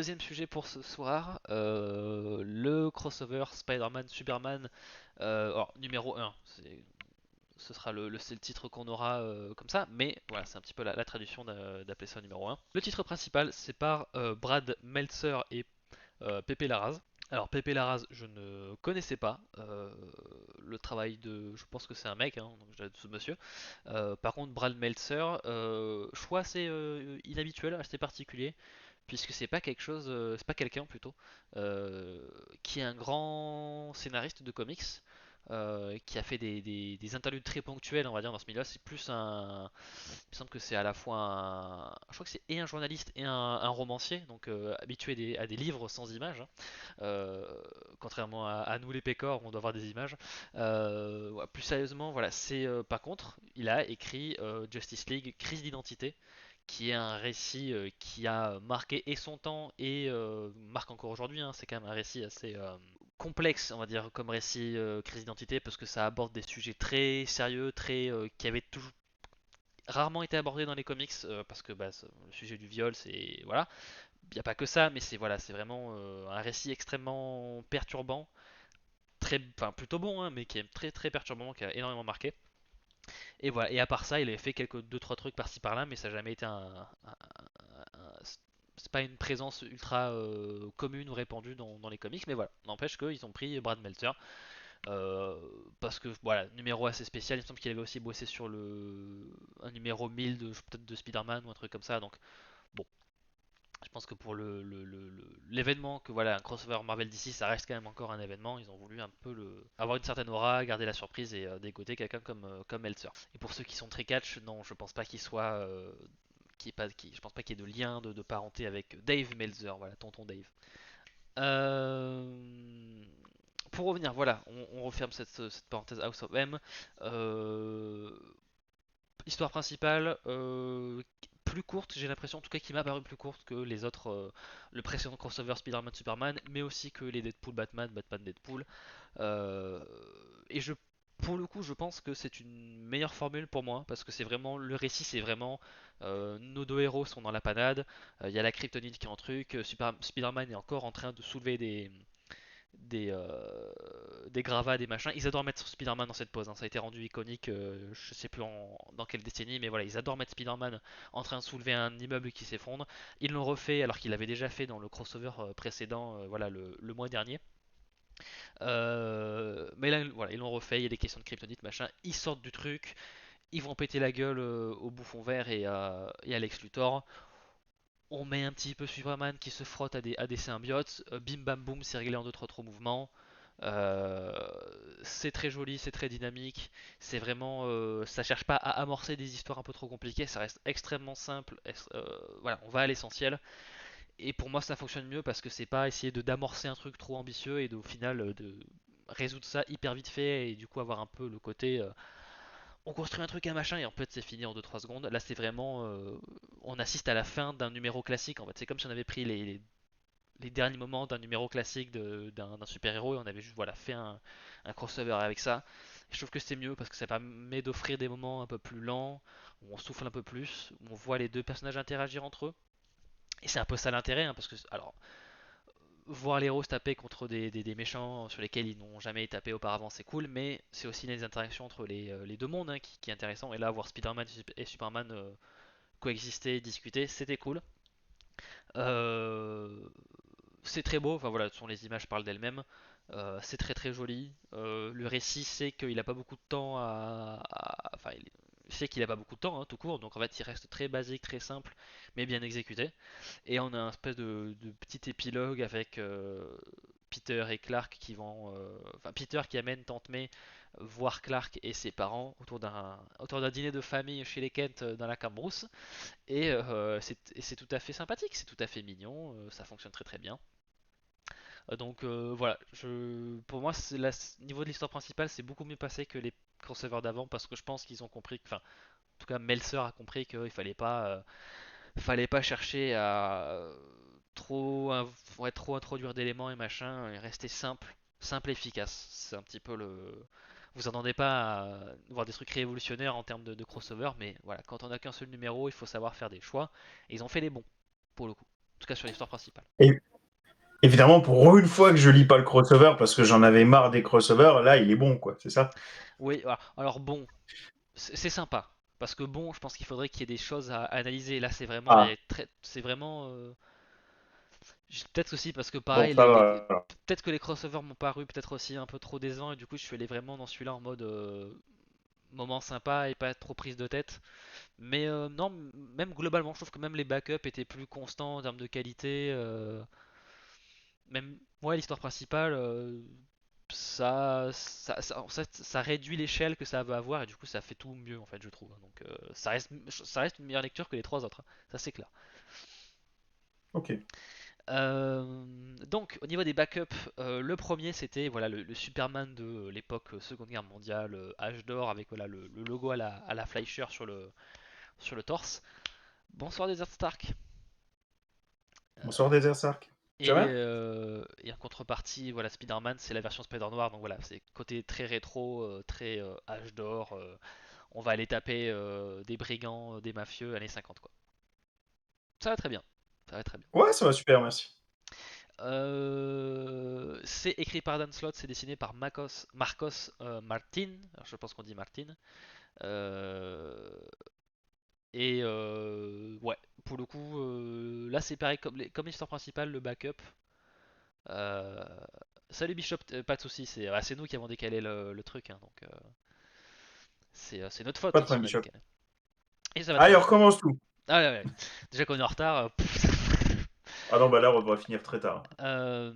Deuxième sujet pour ce soir, le crossover Spider-Man-Superman, alors numéro 1, ce sera c'est le titre qu'on aura comme ça, mais voilà, c'est un petit peu la traduction d'appeler ça numéro 1. Le titre principal, c'est par Brad Meltzer et Pepe Larraz. Alors Pepe Larraz, je ne connaissais pas le travail de, je pense que c'est un mec, hein, donc ce monsieur. Par contre, Brad Meltzer, choix assez inhabituel, assez particulier puisque c'est pas quelque chose, c'est pas quelqu'un plutôt, euh, qui est un grand scénariste de comics, qui a fait des interludes très ponctuels, on va dire, dans ce milieu-là. C'est plus un, il me semble que c'est à la fois je crois que c'est et un journaliste et un romancier, donc habitué à des livres sans images, hein. Euh, Contrairement à nous les pécores, on doit avoir des images. Ouais, plus sérieusement, voilà, c'est par contre, il a écrit Justice League, Crise d'identité, qui est un récit qui a marqué et son temps et marque encore aujourd'hui, hein. C'est quand même un récit assez complexe, on va dire, comme récit crise d'identité, parce que ça aborde des sujets très sérieux, très qui avaient toujours rarement été abordés dans les comics, parce que bah, le sujet du viol, c'est voilà, il n'y a pas que ça, mais c'est voilà, c'est vraiment un récit extrêmement perturbant, très, enfin plutôt bon, hein, mais qui est très très perturbant, qui a énormément marqué. Et voilà, et à part ça, il avait fait quelques deux trois trucs par-ci par-là, mais ça n'a jamais été c'est pas une présence ultra commune ou répandue dans les comics, mais voilà, n'empêche qu'ils ont pris Brad Meltzer parce que voilà, numéro assez spécial. Il me semble qu'il avait aussi bossé sur un numéro 1000 peut-être de Spider-Man ou un truc comme ça, donc bon, je pense que pour l'événement, que voilà, un crossover Marvel DC, ça reste quand même encore un événement. Ils ont voulu un peu avoir une certaine aura, garder la surprise et dégoter quelqu'un comme Meltzer. Et pour ceux qui sont très catch, non, je pense pas qu'il soit. Je pense pas qu'il y ait de lien de parenté avec Dave Meltzer, voilà, tonton Dave. Euh, pour revenir, voilà, on referme cette parenthèse House of M. Euh, Histoire principale, plus courte, j'ai l'impression, en tout cas qui m'a paru plus courte que les autres, le précédent crossover Spider-Man Superman, mais aussi que les Deadpool Batman, Batman Deadpool. Euh, et pour le coup, je pense que c'est une meilleure formule pour moi parce que c'est vraiment le récit, c'est vraiment nos deux héros sont dans la panade. Il y a la kryptonite qui est en truc. Spider-Man est encore en train de soulever des gravats, des machins. Ils adorent mettre Spider-Man dans cette pose, hein. Ça a été rendu iconique, je sais plus dans quelle décennie, mais voilà, ils adorent mettre Spider-Man en train de soulever un immeuble qui s'effondre. Ils l'ont refait alors qu'il l'avait déjà fait dans le crossover précédent, voilà, le mois dernier. Mais là, voilà, ils l'ont refait. Il y a des questions de kryptonite, machin. Ils sortent du truc. Ils vont péter la gueule au bouffon vert et à Lex Luthor. On met un petit peu Superman qui se frotte à des symbiotes. Bim bam boum, c'est réglé en 2-3 mouvements. Euh, c'est très joli, c'est très dynamique. C'est vraiment, ça cherche pas à amorcer des histoires un peu trop compliquées. Ça reste extrêmement simple. Voilà, on va à l'essentiel. Et pour moi, ça fonctionne mieux parce que c'est pas essayer de d'amorcer un truc trop ambitieux et au final de résoudre ça hyper vite fait et du coup avoir un peu le côté on construit un truc, un machin et en fait c'est fini en 2-3 secondes. Là, c'est vraiment on assiste à la fin d'un numéro classique. En fait, c'est comme si on avait pris les derniers moments d'un numéro classique d'un super-héros et on avait juste voilà, fait un crossover avec ça. Et je trouve que c'est mieux parce que ça permet d'offrir des moments un peu plus lents, où on souffle un peu plus, où on voit les deux personnages interagir entre eux. Et c'est un peu ça l'intérêt, hein, parce que alors voir les héros se taper contre des méchants sur lesquels ils n'ont jamais tapé auparavant, c'est cool, mais c'est aussi les interactions entre les deux mondes, hein, qui est intéressant. Et là, voir Spider-Man et Superman coexister, discuter, c'était cool. Euh, c'est très beau, enfin voilà, les images parlent d'elles-mêmes. C'est très très joli. Le récit sait qu'il n'a pas beaucoup de temps enfin, il sait qu'il n'a pas beaucoup de temps, hein, tout court, donc en fait il reste très basique, très simple, mais bien exécuté. Et on a un espèce de petit épilogue avec Peter et Clark qui vont. Enfin, Peter qui amène Tante May voir Clark et ses parents autour d'un dîner de famille chez les Kent dans la Cambrousse. Et c'est tout à fait sympathique, c'est tout à fait mignon, ça fonctionne très très bien. Donc voilà, pour moi, niveau de l'histoire principale, c'est beaucoup mieux passé que les crossovers d'avant parce que je pense qu'ils ont compris, enfin, en tout cas, Meltzer a compris qu'il fallait pas chercher à ouais, trop introduire d'éléments et machin, et rester simple, simple et efficace. C'est un petit peu le. Vous attendez pas à voir des trucs révolutionnaires en termes de crossover, mais voilà, quand on a qu'un seul numéro, il faut savoir faire des choix. Et ils ont fait les bons, pour le coup. tout cas sur l'histoire principale. Et évidemment, pour une fois que je lis pas le crossover, parce que j'en avais marre des crossovers, là, il est bon, quoi, c'est ça? Oui, alors bon, c'est sympa. Parce que bon, je pense qu'il faudrait qu'il y ait des choses à analyser. Là, c'est vraiment, Ah, c'est vraiment. Peut-être aussi parce que bon, pareil, ça va. Alors. peut-être que les crossovers m'ont paru peut-être aussi un peu trop décevants et du coup, je suis allé vraiment dans celui-là en mode moment sympa et pas trop prise de tête. Mais non, même globalement, je trouve que même les backups étaient plus constants en termes de qualité. Même, ouais, l'histoire principale, en fait, ça réduit l'échelle que ça va avoir et du coup, ça fait tout mieux en fait, je trouve. Donc, ça reste une meilleure lecture que les trois autres, hein. Ça c'est clair. Ok. Donc, au niveau des backups, le premier c'était voilà le Superman de l'époque Seconde Guerre mondiale, âge d'or, avec voilà le logo à la Fleischer sur le torse. Bonsoir Desert Stark. Bonsoir, Désert Sark. Tu vas Et, bien? en contrepartie, voilà, Spider-Man, c'est la version Spider Noir, donc voilà, c'est côté très rétro, très âge d'or. On va aller taper des brigands, des mafieux, années 50 quoi. Ça va très bien. Ça va très bien. Ouais, ça va super, merci. C'est écrit par Dan Slott, c'est dessiné par Marcos Martin. Alors, je pense qu'on dit Martin. Euh, ouais, pour le coup, là c'est pareil comme l'histoire principale, le backup. Euh, Salut Bishop, pas de soucis, c'est nous qui avons décalé le truc, hein, donc c'est notre faute Pas de hein, si problème, on a Bishop. décalé. Et ça va très Allez, on bien. recommence tout. Ah ouais, ouais. Déjà qu'on est en retard. Ah non, bah là, on va finir très tard. Euh,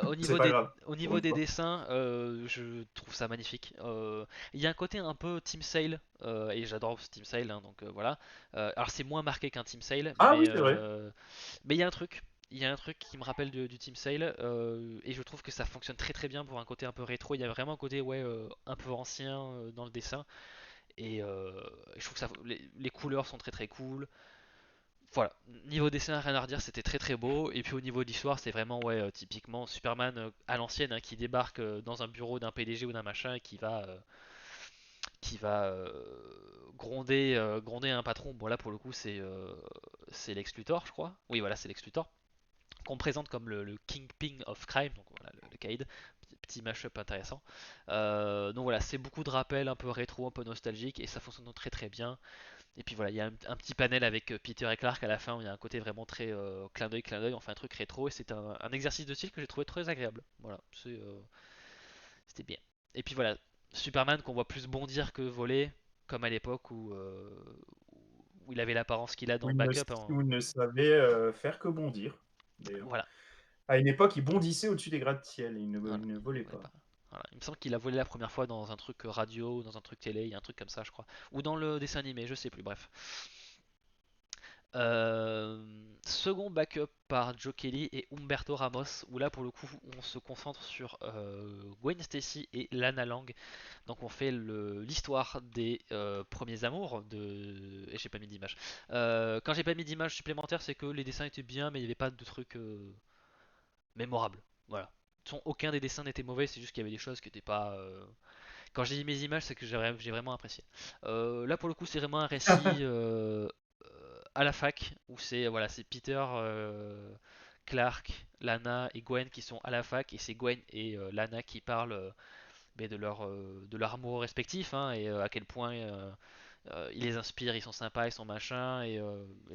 au C'est niveau pas des, grave, au pour niveau une des fois. dessins, je trouve ça magnifique. Il y a un côté un peu Team Sale, et j'adore ce Team Sale, hein, donc voilà. Alors c'est moins marqué qu'un Team Sale, Ah mais oui, c'est vrai. il y a un truc. Il y a un truc qui me rappelle du Team Sale, et je trouve que ça fonctionne très très bien pour un côté un peu rétro. Il y a vraiment un côté ouais, un peu ancien dans le dessin, et je trouve que les couleurs sont très très cool. Voilà, niveau dessin, rien à redire, c'était très très beau. Et puis au niveau de l'histoire, c'est vraiment ouais, typiquement Superman à l'ancienne, hein, qui débarque dans un bureau d'un PDG ou d'un machin et qui va gronder un patron. Bon là pour le coup c'est Lex Luthor, je crois. Oui voilà, c'est Lex Luthor qu'on présente comme le Kingpin of Crime, donc voilà le Caïd. Petit mashup intéressant. Donc voilà, c'est beaucoup de rappels un peu rétro, un peu nostalgique et ça fonctionne très très bien. Et puis voilà, il y a un petit panel avec Peter et Clark à la fin où il y a un côté vraiment très clin d'œil, on fait un truc rétro et c'est un exercice de style que j'ai trouvé très agréable. Voilà, c'était bien. Et puis voilà, Superman qu'on voit plus bondir que voler, comme à l'époque où il avait l'apparence qu'il a dans Où le il ne, backup, hein. où il ne savait faire que bondir, d'ailleurs. Voilà, À une époque, il bondissait au-dessus des gratte-ciel, voilà, il ne volait il volait pas. pas. Voilà. Il me semble qu'il a volé la première fois dans un truc radio, dans un truc télé, il y a un truc comme ça je crois. Ou dans le dessin animé, je sais plus, bref. Second backup par Joe Kelly et Humberto Ramos, où là pour le coup on se concentre sur Gwen Stacy et Lana Lang. Donc on fait l'histoire des premiers amours de... Et j'ai pas mis d'image. Quand j'ai pas mis d'image supplémentaire, c'est que les dessins étaient bien, mais il n'y avait pas de trucs mémorables. Voilà. Aucun des dessins n'était mauvais, c'est juste qu'il y avait des choses qui n'étaient pas... Quand j'ai mis mes images, c'est que j'ai vraiment apprécié. Là pour le coup c'est vraiment un récit à la fac où c'est voilà, c'est Peter, Clark, Lana et Gwen qui sont à la fac et c'est Gwen et Lana qui parlent mais de leur amour respectif, hein, et à quel point ils les inspirent, ils sont sympas, ils sont machins et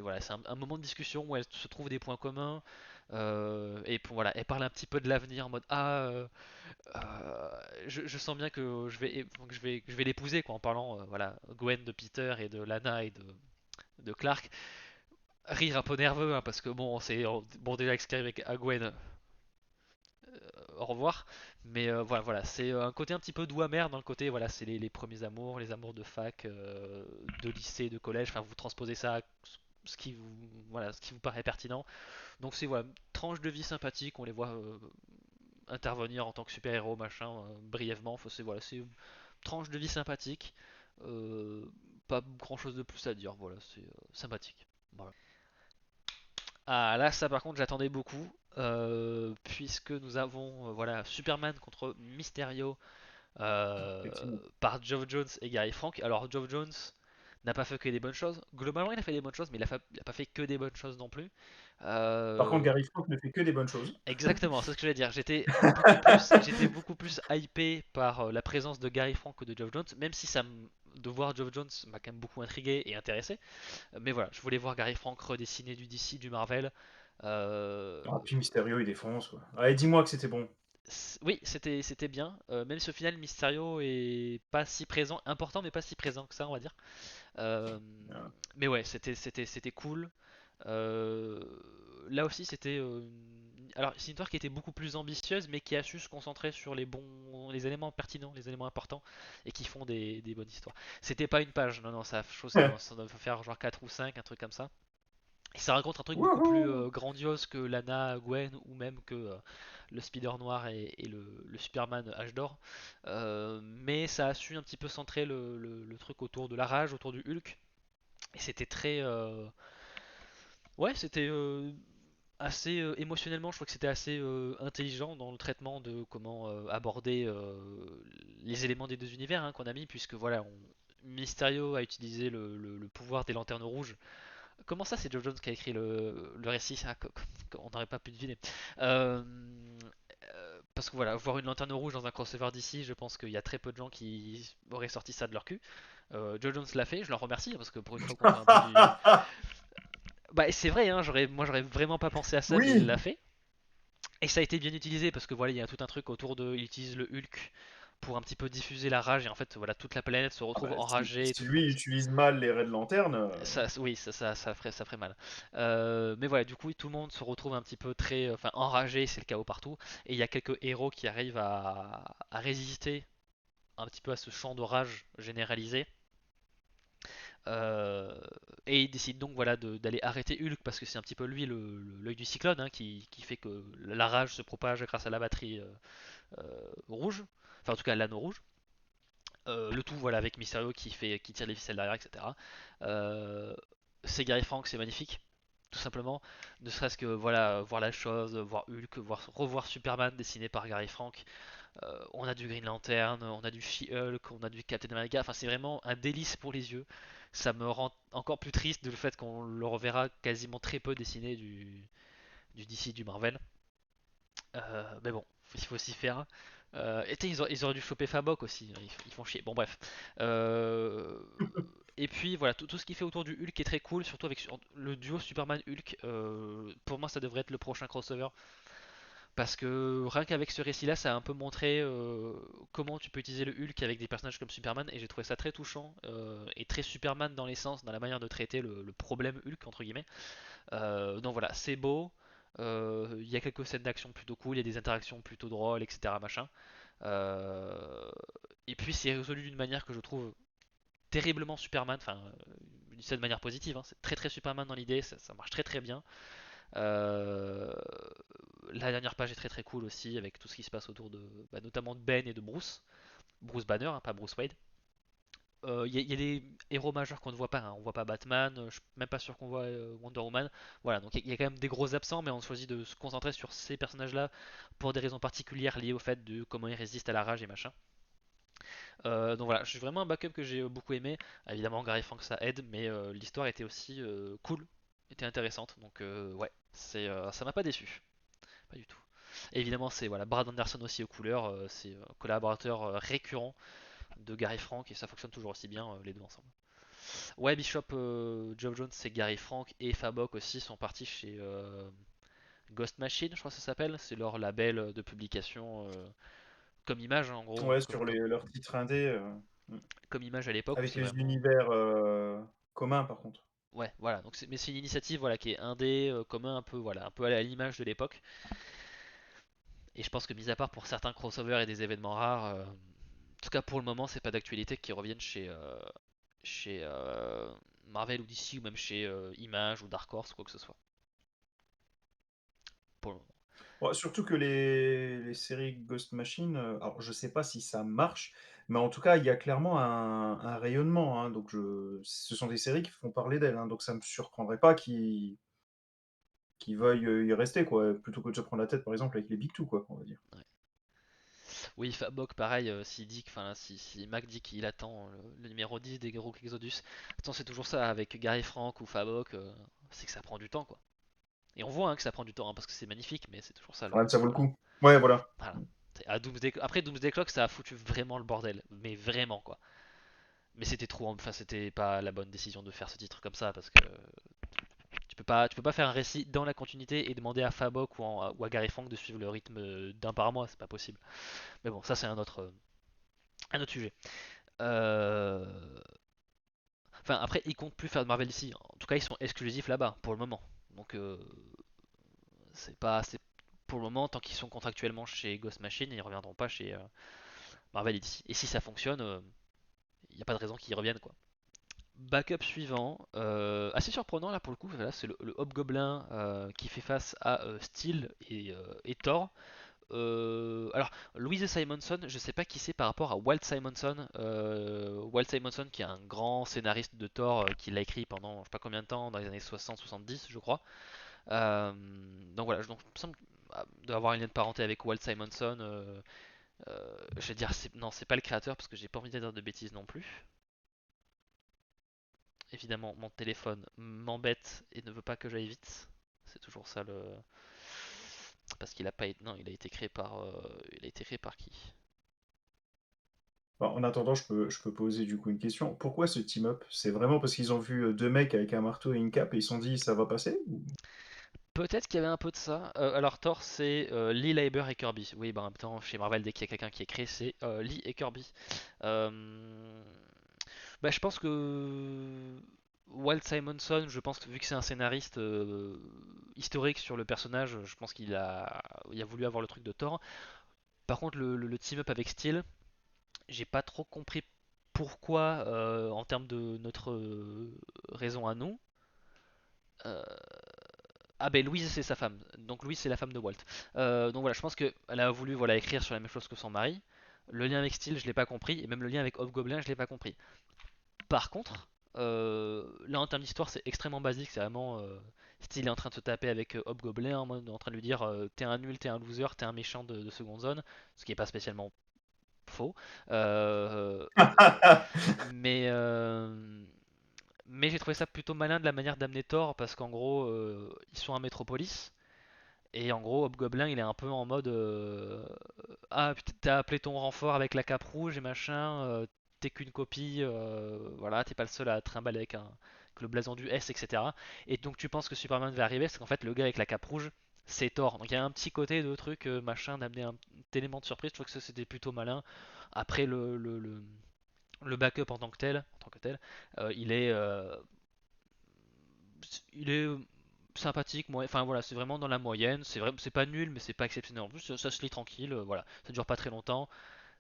voilà, c'est un moment de discussion où elles se trouvent des points communs. Et voilà, elle parle un petit peu de l'avenir en mode je sens bien que je vais l'épouser quoi en parlant voilà Gwen de Peter et de Lana et de Clark. Rire un peu nerveux, hein, parce que bon, c'est bon déjà expliqué avec Gwen, au revoir. Mais voilà, c'est un côté un petit peu doux amer dans le côté, voilà, c'est les premiers amours, les amours de fac, de lycée, de collège. Enfin, vous transposez ça à ce qui vous paraît pertinent. Donc c'est voilà, une tranche de vie sympathique. On les voit intervenir en tant que super-héros, machin, brièvement. C'est une tranche de vie sympathique. Euh, Pas grand chose de plus à dire. Voilà, c'est sympathique. Voilà. Ah là, ça par contre, j'attendais beaucoup, puisque nous avons voilà Superman contre Mysterio, Effectivement. par Geoff Jones et Gary Frank. Alors Geoff Jones n'a pas fait que des bonnes choses. Globalement, il a fait des bonnes choses, mais il a pas fait que des bonnes choses non plus. Par contre, Euh, Gary Frank ne fait que des bonnes choses. Exactement, c'est ce que je vais dire. J'étais beaucoup plus hypé par la présence de Gary Frank que de Geoff Jones, même si de voir Geoff Jones m'a quand même beaucoup intrigué et intéressé. Mais voilà, je voulais voir Gary Frank redessiner du DC, du Marvel. Euh, Ah, puis Mysterio, il défonce, quoi. Allez, dis-moi que c'était bon. oui, c'était bien. Même si au final Mysterio est pas si présent, important mais pas si présent que ça, on va dire. Euh, Ah. mais ouais, c'était cool. Euh, Là aussi, alors c'est une histoire qui était beaucoup plus ambitieuse, mais qui a su se concentrer sur les éléments pertinents, les éléments importants, et qui font des bonnes histoires. C'était pas une page, non, non, ça doit faire genre 4 ou 5, un truc comme ça. Et ça raconte un truc beaucoup plus Wouhou. grandiose que Lana, Gwen, ou même que le Spider Noir et le Superman Âge d'Or. Mais ça a su un petit peu centrer le truc autour de la rage, autour du Hulk. Et c'était très. Ouais, c'était assez émotionnellement, je crois que c'était assez intelligent dans le traitement de comment aborder les éléments des deux univers hein, qu'on a mis, puisque voilà, Mysterio a utilisé le pouvoir des lanternes rouges. Comment ça, c'est Joe Jones qui a écrit le récit ah, on n'aurait pas pu deviner. Euh, Parce que voilà, voir une lanterne rouge dans un crossover d'ici, je pense qu'il y a très peu de gens qui auraient sorti ça de leur cul. Joe Jones l'a fait, je l'en remercie parce que pour une fois qu'on fait un peu du, bah c'est vrai, hein, moi j'aurais vraiment pas pensé à ça, mais il Oui. l'a fait. Et ça a été bien utilisé parce que voilà, il y a tout un truc autour de. Il utilise le Hulk pour un petit peu diffuser la rage et en fait, voilà, toute la planète se Ah retrouve bah, enragée. si lui utilise mal les raies de lanterne, Oui, ça ferait mal. Mais voilà, du coup, tout le monde se retrouve un petit peu très, enfin, enragé, c'est le chaos partout. Et il y a quelques héros qui arrivent à résister un petit peu à ce champ de rage généralisé. Euh, et il décide donc voilà d'aller arrêter Hulk parce que c'est un petit peu lui l'œil du cyclone hein, qui fait que la rage se propage grâce à la batterie rouge, enfin en tout cas l'anneau rouge. Le tout voilà avec Mysterio qui tire les ficelles derrière, etc. Euh, c'est Gary Frank, c'est magnifique, tout simplement. Ne serait-ce que voilà voir la chose, voir Hulk, revoir Superman dessiné par Gary Frank. On a du Green Lantern, on a du She-Hulk, on a du Captain America. Enfin c'est vraiment un délice pour les yeux. Ça me rend encore plus triste de le fait qu'on le reverra quasiment très peu dessiné du DC, du Marvel. Mais bon, il faut s'y faire. Et ils auraient dû choper Fabok aussi, ils font chier. Bon bref. Euh, et puis voilà, tout ce qui fait autour du Hulk est très cool, surtout avec le duo Superman-Hulk. Pour moi ça devrait être le prochain crossover. Parce que rien qu'avec ce récit-là, ça a un peu montré comment tu peux utiliser le Hulk avec des personnages comme Superman, et j'ai trouvé ça très touchant et très Superman dans l'essence, dans la manière de traiter le problème Hulk entre guillemets. Donc voilà, c'est beau. Il y a quelques scènes d'action plutôt cool, il y a des interactions plutôt drôles, etc. Machin. Euh, et puis c'est résolu d'une manière que je trouve terriblement Superman. Enfin, je dis ça de manière positive. Hein, c'est très très Superman dans l'idée, ça marche très très bien. Euh, la dernière page est très très cool aussi avec tout ce qui se passe autour de, bah, notamment de Ben et de Bruce. Bruce Banner, hein, pas Bruce Wade. Il y a des héros majeurs qu'on ne voit pas. Hein. On voit pas Batman, je suis même pas sûr qu'on voit Wonder Woman. Voilà, donc il y a quand même des gros absents, mais on choisit de se concentrer sur ces personnages-là pour des raisons particulières liées au fait de comment ils résistent à la rage et machin. Donc voilà, je suis vraiment un backup que j'ai beaucoup aimé. Évidemment, Gary Frank ça aide, mais l'histoire était aussi cool, était intéressante. Donc ouais, ça m'a pas déçu, pas du tout. Et évidemment, c'est voilà, Brad Anderson aussi aux couleurs, c'est un collaborateur récurrent de Gary Frank et ça fonctionne toujours aussi bien les deux ensemble. Ouais, Bishop, Geoff Jones et Gary Frank et Fabok aussi sont partis chez Ghost Machine, je crois que ça s'appelle. C'est leur label de publication comme image hein, en gros, hein, ouais, sur leurs titres indés, mm. comme image à l'époque où Avec c'est les vraiment. univers communs, par contre. Ouais, voilà. Donc mais c'est une initiative voilà qui est indé, commun un peu voilà, un peu à l'image de l'époque. Et je pense que mis à part pour certains crossovers et des événements rares, en tout cas pour le moment, c'est pas d'actualité qu'ils reviennent chez Marvel ou DC ou même chez Image ou Dark Horse, quoi que ce soit. Pour le moment. Ouais, surtout que les séries Ghost Machine, alors je sais pas si ça marche, mais en tout cas, il y a clairement un rayonnement, hein, donc ce sont des séries qui font parler d'elles, hein, donc ça me surprendrait pas qu'ils veuillent y rester, quoi, plutôt que de se prendre la tête, par exemple, avec les Big Two, quoi, on va dire. Ouais. Oui, Fabok, pareil, s'il dit enfin, si Mac dit qu'il attend le numéro 10 des Gros Exodus, attends, c'est toujours ça avec Gary Frank ou Fabok, c'est que ça prend du temps quoi. Et on voit hein, que ça prend du temps, hein, parce que c'est magnifique, mais c'est toujours ça Ouais, ça vaut le voilà. coup. Ouais, voilà. Voilà. Après Doomsday Clock, ça a foutu vraiment le bordel, mais vraiment quoi. Mais c'était trop, enfin c'était pas la bonne décision de faire ce titre comme ça parce que tu peux pas faire un récit dans la continuité et demander à Fabok ou à Gary Frank de suivre le rythme d'un par mois, c'est pas possible. Mais bon, ça c'est un autre sujet. Euh, Enfin après ils comptent plus faire de Marvel ici. En tout cas ils sont exclusifs là-bas pour le moment. Donc c'est pour le moment tant qu'ils sont contractuellement chez Ghost Machine ils reviendront pas chez Marvel ici. Et si ça fonctionne, il n'y a pas de raison qu'ils reviennent quoi. Backup suivant, assez surprenant là pour le coup, voilà, c'est le Hobgoblin qui fait face à Steel et Thor. Alors, Louise Simonson, je sais pas qui c'est par rapport à Walt Simonson. Walt Simonson qui est un grand scénariste de Thor qui l'a écrit pendant je sais pas combien de temps, dans les années 60-70 je crois. Euh, donc voilà, donc, il me semble d'avoir un lien de parenté avec Walt Simonson. Je vais dire, non, c'est pas le créateur parce que j'ai pas envie de dire de bêtises non plus. Évidemment, mon téléphone m'embête et ne veut pas que j'aille vite. C'est toujours ça le. Parce qu'il a pas été. Non, il a été créé par. Il a été créé par qui? Bon, en attendant, je peux poser du coup une question. Pourquoi ce team-up? C'est vraiment parce qu'ils ont vu deux mecs avec un marteau et une cape et ils se sont dit ça va passer? Peut-être qu'il y avait un peu de ça. Alors Thor, c'est Lee Leiber et Kirby. Oui, bah en même temps, chez Marvel, dès qu'il y a quelqu'un qui est créé, c'est Lee et Kirby. Euh, Bah, je pense que Walt Simonson, je pense que vu que c'est un scénariste historique sur le personnage, je pense qu'il a voulu avoir le truc de Thor. Par contre, le team-up avec Steel, j'ai pas trop compris pourquoi en termes de notre raison à nous. Euh, ah ben Louise c'est sa femme, donc Louise c'est la femme de Walt. Donc voilà, je pense qu'elle a voulu voilà, écrire sur la même chose que son mari. Le lien avec Steel je l'ai pas compris, et même le lien avec Hobgoblin je l'ai pas compris. Par contre, là en termes d'histoire c'est extrêmement basique, c'est vraiment Steel est en train de se taper avec Hobgoblin, en train de lui dire t'es un nul, t'es un loser, t'es un méchant de seconde zone, ce qui est pas spécialement faux. Euh, mais mais j'ai trouvé ça plutôt malin de la manière d'amener Thor parce qu'en gros ils sont à Metropolis et en gros Hobgoblin il est un peu en mode ah putain, t'as appelé ton renfort avec la cape rouge et machin, t'es qu'une copie, voilà t'es pas le seul à trimballer avec le blason du S etc. Et donc tu penses que Superman va arriver c'est qu'en fait le gars avec la cape rouge c'est Thor. Donc il y a un petit côté de truc machin d'amener un petit élément de surprise. Je trouve que ça c'était plutôt malin. Après le backup en tant que tel, il est sympathique, moi. Enfin voilà, c'est vraiment dans la moyenne. C'est vrai, c'est pas nul, mais c'est pas exceptionnel. En plus, ça se lit tranquille. Voilà, ça dure pas très longtemps.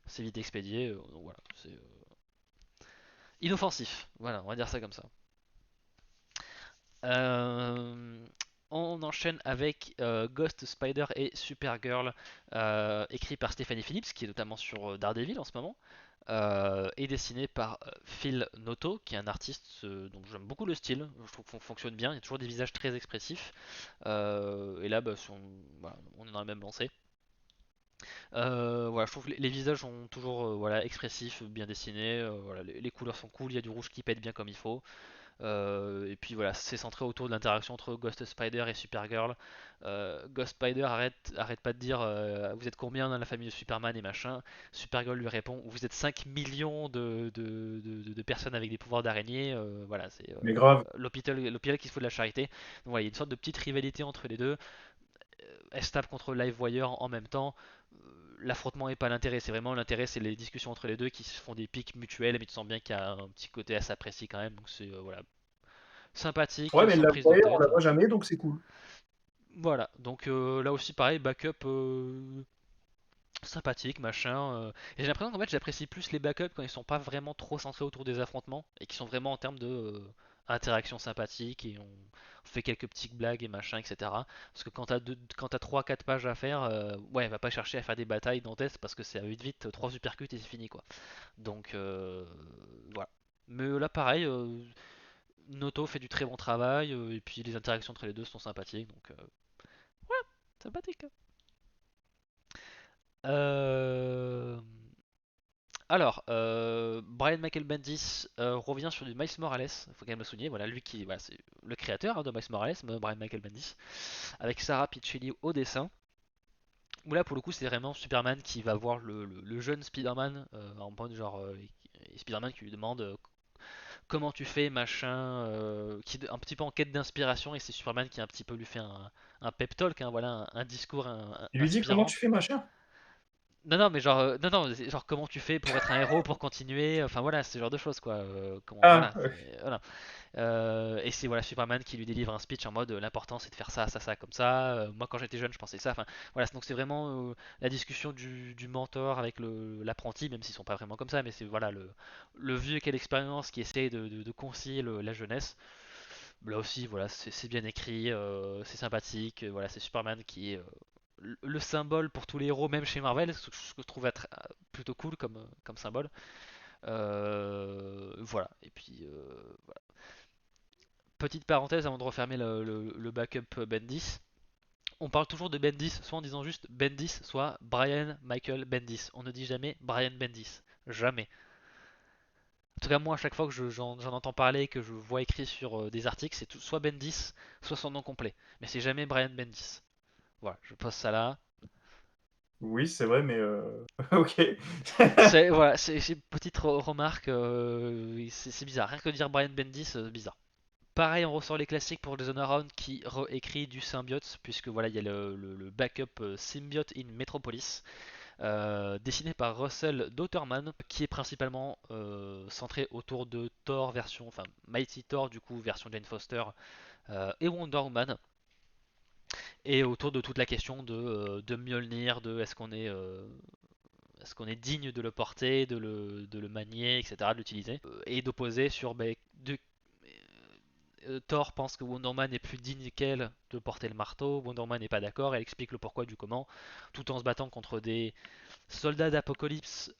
C'est vite expédié. Donc voilà, c'est inoffensif. Voilà, on va dire ça comme ça. Euh, on enchaîne avec Ghost Spider et Supergirl, écrit par Stephanie Phillips, qui est notamment sur Daredevil en ce moment. Et dessiné par Phil Noto, qui est un artiste dont j'aime beaucoup le style, je trouve qu'on fonctionne bien, il y a toujours des visages très expressifs, et là bah, voilà, on est dans la même lancée. Voilà, je trouve que les visages sont toujours voilà, expressifs, bien dessinés, voilà, les couleurs sont cool, il y a du rouge qui pète bien comme il faut. Et puis voilà, c'est centré autour de l'interaction entre Ghost Spider et Supergirl. Ghost Spider arrête pas de dire vous êtes combien dans la famille de Superman et machin. Supergirl lui répond vous êtes 5 millions de personnes avec des pouvoirs d'araignée. Voilà, c'est Mais grave. l'hôpital qui se fout de la charité. Donc voilà, il y a une sorte de petite rivalité entre les deux. Elle se tape contre Livewire en même temps. L'affrontement n'est pas l'intérêt, c'est vraiment l'intérêt, c'est les discussions entre les deux qui se font des pics mutuels, mais tu sens bien qu'il y a un petit côté à s'apprécier quand même. Donc c'est voilà, sympathique, Ouais, mais sans la prise de voyeur, on tête. la voit jamais, donc c'est cool. Voilà, donc là aussi pareil, backup sympathique, machin. Et j'ai l'impression qu'en fait j'apprécie plus les backups quand ils sont pas vraiment trop centrés autour des affrontements et qui sont vraiment en termes de interaction sympathique et on fait quelques petites blagues et machin, etc. Parce que quand t'as 3-4 pages à faire, ouais, va pas chercher à faire des batailles dantesques parce que c'est vite vite 3 supercuts et c'est fini quoi. Donc voilà. Mais là pareil, Noto fait du très bon travail et puis les interactions entre les deux sont sympathiques donc sympathique. Euh, Alors, Brian Michael Bendis revient sur du Miles Morales, faut quand même le souligner, voilà, lui qui, voilà, c'est le créateur hein, de Miles Morales, Brian Michael Bendis, avec Sarah Pichelli au dessin, où là pour le coup c'est vraiment Superman qui va voir le jeune Spider-Man en mode genre, et Spider-Man qui lui demande comment tu fais, machin, qui est un petit peu en quête d'inspiration, et c'est Superman qui un petit peu lui fait un pep talk, hein, voilà, un discours Il lui dit comment inspirant. tu fais, machin? Non, non, mais genre, non, non, genre comment tu fais pour être un héros, pour continuer, enfin voilà, ce genre de choses quoi. Comment, Ah, voilà, voilà. Et c'est voilà Superman qui lui délivre un speech en mode l'important c'est de faire ça, ça, ça, comme ça. Moi quand j'étais jeune je pensais ça. Enfin voilà, donc c'est vraiment la discussion du mentor avec l'apprenti, même s'ils sont pas vraiment comme ça, mais c'est voilà le vieux qui a l'expérience qui essaye de concilier la jeunesse. Là aussi voilà, c'est bien écrit, c'est sympathique, voilà, c'est Superman qui est le symbole pour tous les héros, même chez Marvel, ce que je trouve être plutôt cool comme symbole. Voilà, et puis voilà. Petite parenthèse avant de refermer le backup Bendis. On parle toujours de Bendis, soit en disant juste Bendis, soit Brian Michael Bendis. On ne dit jamais Brian Bendis. Jamais. En tout cas, moi, à chaque fois que j'en entends parler, que je vois écrit sur des articles, c'est soit Bendis, soit son nom complet. Mais c'est jamais Brian Bendis. Voilà, je pose ça là. oui, c'est vrai, mais ok. C'est voilà, c'est une petite remarque, c'est bizarre. Rien que dire Brian Bendis, bizarre. Pareil, on ressort les classiques pour Jason Aaron qui réécrit du symbiote, puisque voilà, il y a le backup Symbiote in Metropolis, dessiné par Russell Dauterman, qui est principalement centré autour de Thor version, enfin Mighty Thor du coup version Jane Foster et Wonder Woman, et autour de toute la question de Mjolnir, de est-ce qu'on est digne de le porter, de le manier, etc., de l'utiliser, et d'opposer sur Thor pense que Wonder Man est plus digne qu'elle de porter le marteau. Wonder Man n'est pas d'accord. Elle explique le pourquoi du comment, tout en se battant contre des soldats d'Apocalypse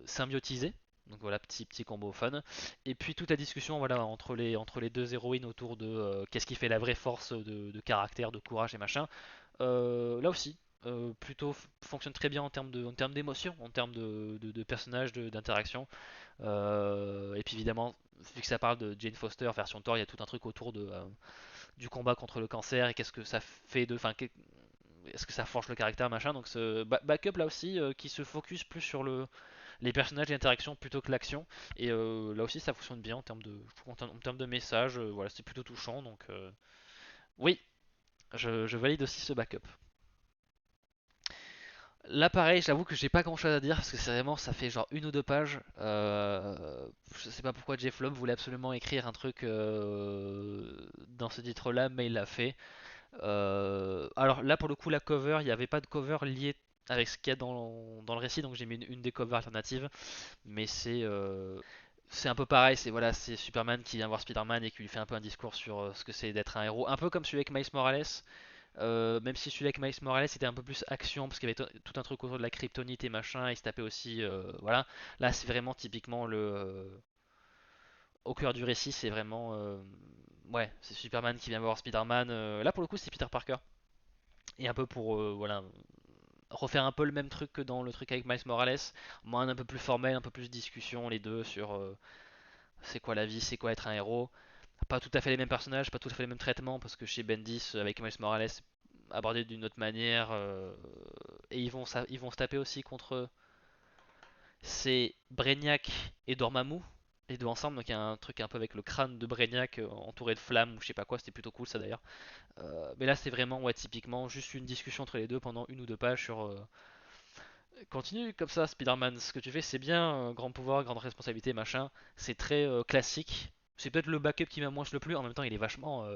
symbiotisés. Donc voilà, petit combo fun. Et puis toute la discussion voilà, entre les deux héroïnes autour de qu'est-ce qui fait la vraie force de caractère, de courage et machin. Là aussi, plutôt fonctionne très bien en termes d'émotion, en termes de personnages, d'interaction. Et puis évidemment, vu que ça parle de Jane Foster version Thor, il y a tout un truc autour du combat contre le cancer et qu'est-ce que ça fait de. Enfin, est-ce que ça forge le caractère, machin. Donc ce backup là aussi qui se focus plus sur les personnages et l'interaction plutôt que l'action. Et là aussi ça fonctionne bien en termes de message. Voilà, c'est plutôt touchant. Donc oui, je valide aussi ce backup. Là, pareil, j'avoue que j'ai pas grand chose à dire parce que c'est vraiment, ça fait genre une ou deux pages. Je sais pas pourquoi Jeff Loeb voulait absolument écrire un truc dans ce titre-là, mais il l'a fait. Alors là, pour le coup, la cover, il n'y avait pas de cover lié avec ce qu'il y a dans le récit, donc j'ai mis une des covers alternatives. Mais c'est un peu pareil, c'est voilà, c'est Superman qui vient voir Spider-Man et qui lui fait un peu un discours sur ce que c'est d'être un héros, un peu comme celui avec Miles Morales. Même si celui avec Miles Morales c'était un peu plus action parce qu'il y avait tout un truc autour de la kryptonite et machin, il se tapait aussi, voilà. Là c'est vraiment typiquement au cœur du récit, c'est vraiment, ouais, c'est Superman qui vient voir Spider-Man. Là pour le coup c'est Peter Parker et un peu pour, voilà, refaire un peu le même truc que dans le truc avec Miles Morales, moins un peu plus formel, un peu plus de discussion les deux sur c'est quoi la vie, c'est quoi être un héros. Pas tout à fait les mêmes personnages, pas tout à fait les mêmes traitements, parce que chez Bendis, avec Miles Morales, abordé d'une autre manière, et ils vont se taper aussi contre c'est Brainiac et Dormammu, les deux ensemble, donc il y a un truc un peu avec le crâne de Brainiac entouré de flammes ou je sais pas quoi, c'était plutôt cool ça d'ailleurs. Mais là c'est vraiment ouais, typiquement juste une discussion entre les deux pendant une ou deux pages sur continue comme ça Spider-Man, ce que tu fais c'est bien, grand pouvoir, grande responsabilité, machin, c'est très classique. C'est peut-être le backup qui m'a moins le plus, en même temps il est vachement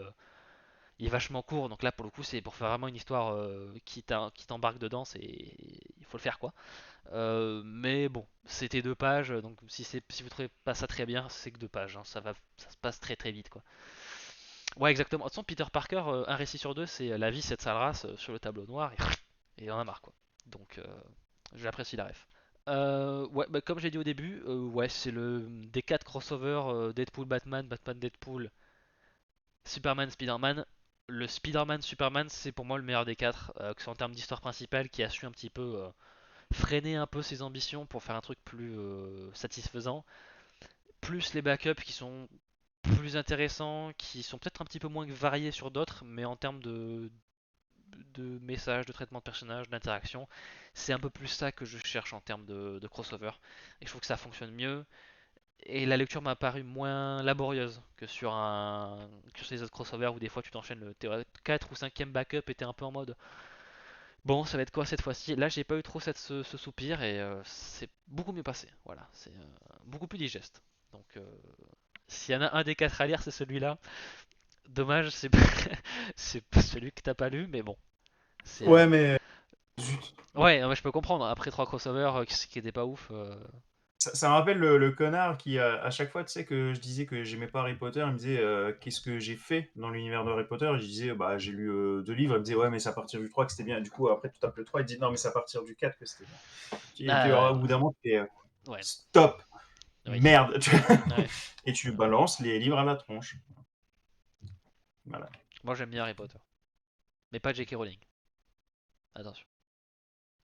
court, donc là pour le coup c'est pour faire vraiment une histoire qui t'embarque dedans, il faut le faire quoi. Mais bon, c'était deux pages, donc si vous trouvez pas ça très bien, c'est que deux pages, hein, ça se passe très très vite quoi. Ouais exactement. De toute façon, Peter Parker, un récit sur deux, c'est la vie cette sale race sur le tableau noir et il en a marre quoi. Donc j'apprécie la ref. Ouais, bah, comme j'ai dit au début, ouais c'est le des quatre crossovers Deadpool Batman, Batman Deadpool, Superman Spider-Man. Le Spider-Man Superman c'est pour moi le meilleur des quatre, que ce soit en termes d'histoire principale qui a su un petit peu freiner un peu ses ambitions pour faire un truc plus satisfaisant, plus les backups qui sont plus intéressants, qui sont peut-être un petit peu moins variés sur d'autres, mais en termes de messages, de traitement de personnages, d'interaction, c'est un peu plus ça que je cherche en termes de crossover. Et je trouve que ça fonctionne mieux. Et la lecture m'a paru moins laborieuse que sur les autres crossovers où des fois tu t'enchaînes le 4 ou 5ème backup et t'es un peu en mode bon, ça va être quoi cette fois-ci. Là, j'ai pas eu trop ce soupir et c'est beaucoup mieux passé. Voilà, c'est beaucoup plus digeste. Donc, s'il y en a un des 4 à lire, c'est celui-là. Dommage, c'est c'est pas celui que t'as pas lu, mais bon. C'est Ouais, mais zut. ouais, je peux comprendre. Après 3 crossovers qui étaient pas ouf. Ça me rappelle le connard qui, à chaque fois, tu sais, que je disais que j'aimais pas Harry Potter, il me disait qu'est-ce que j'ai fait dans l'univers de Harry Potter. Et je disais, bah, j'ai lu 2 livres. Il me disait, ouais, mais c'est à partir du 3 que c'était bien. Du coup, après, tu tapes le 3, il dit, non, mais c'est à partir du 4 que c'était bien. Et puis, Ah, au bout d'un moment, tu fais, ouais, stop, oui. merde. Ouais. Et tu Euh, balances les livres à la tronche. Voilà. Moi, j'aime bien Harry Potter, mais pas J.K. Rowling. Attention.